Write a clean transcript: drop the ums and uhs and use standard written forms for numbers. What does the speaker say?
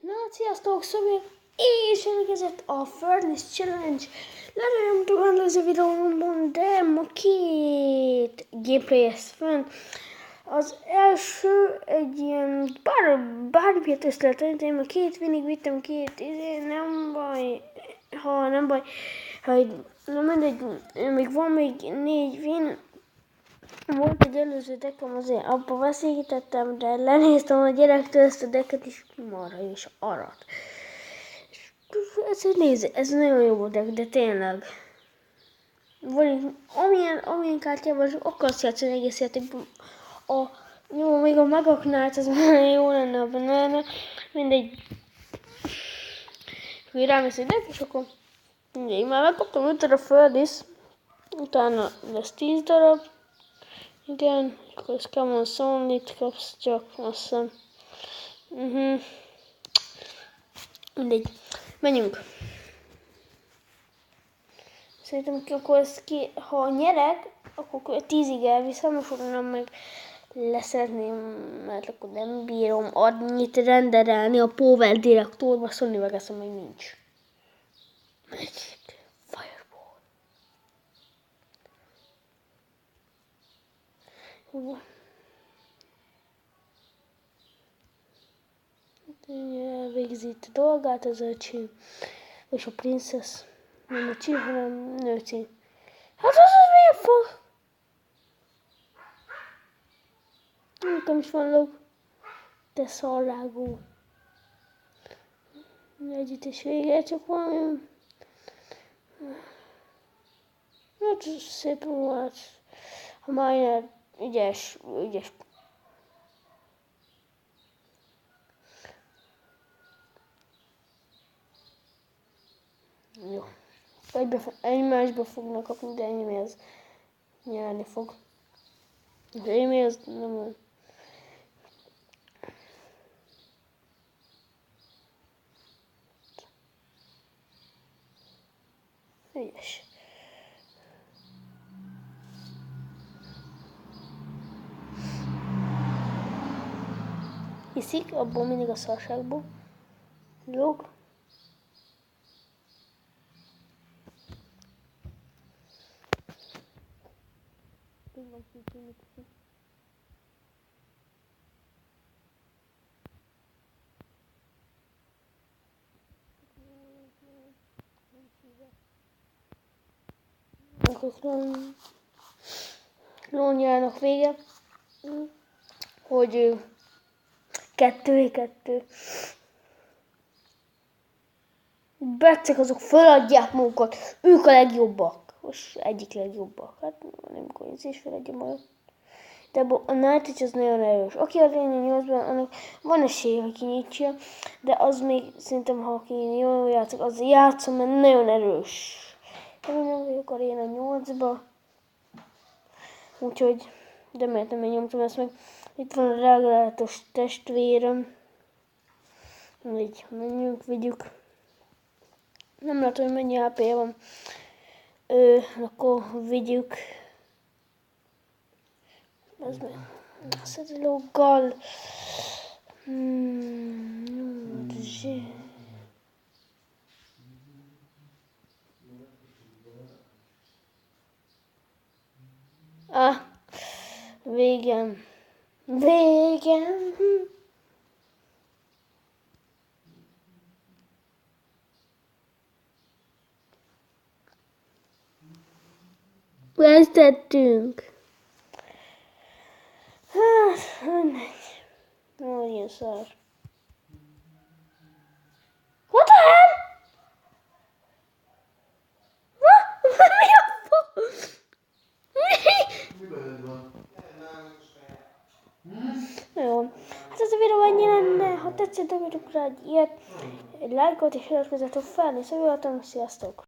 Na, sziasztok, Szabi! És elkezdett a Furnace Challenge. Legalább tudom előző videómban, de ma két gameplay lesz fönn. Az első egy ilyen bármiért össze lehet tenni, én a két winnig vittem két, nem baj, ha nem baj, nem mindegy, még van még 4 win. Volt egy előző dekkem, azért abba veszélyítettem, de lenéztem a gyerektől ezt a deket is, marha és arat. Ez nagyon jó deck, de tényleg. Amilyen kártyával akarsz játszani egész játékban. Jó, még a magaknál az már jó lenne a banana. Mindegy. Akkor rámész egy deck, és akkor mindegy, már megkaptam 5 darab Furnace. Utána lesz 10 darab. Igen, akkor ez Common Soul-it kapsz csak, azt hiszem. Mindegy, menjünk. Szerintem akkor ezt ha nyerek, akkor 10-ig elviszem, és utána meg leszeretném, mert akkor nem bírom annyit renderelni a Power Directorba, Sony Vegas-on meg nincs. Magic Fireball. Végzi itt a dolgát az öcsém, és a princess, nem a csív, hanem nőcím. Hát az miért fog? Nekem is van log, de szarrágó. Együtt is vége, csak valami. Hát szép volt. A miner ügyes. Jó. Egymásba fognak kapni, de ennyi ez nyerni fog. De ennyi ez nem olyan. Ügyes. Hiszik abból mindig a szarságból. Log. Lónyának vége, hogy 2v2. Beccek azok feladják magukat, ők a legjobbak. Most egyik legjobbak, hát nem Coins is feladja magát. De a Night az nagyon erős. Aki a Arena 8-ban, annak van esélye, hogy kinyitja, de az még szerintem, ha aki jól játszik, az játszom, mert nagyon erős. Én nem vagyok Arena 8-ba. Úgyhogy, de miért nem én nyomtam ezt meg. Itt van a reagrálatos testvérem. Így, menjünk, vigyük. Nem látom, hogy mennyi AP van. Akkor vigyük. Ez meg. Szedilóggal. Végem. Vesztettünk. Hát, mindegy. Ó, ilyen szar. What the hell? Mi a Jó. Hát ez a videó ennyi lenne. Ha tetszett, dobjatok rá egy ilyet, egy lájkot és iratkozzatok fel, és sziasztok!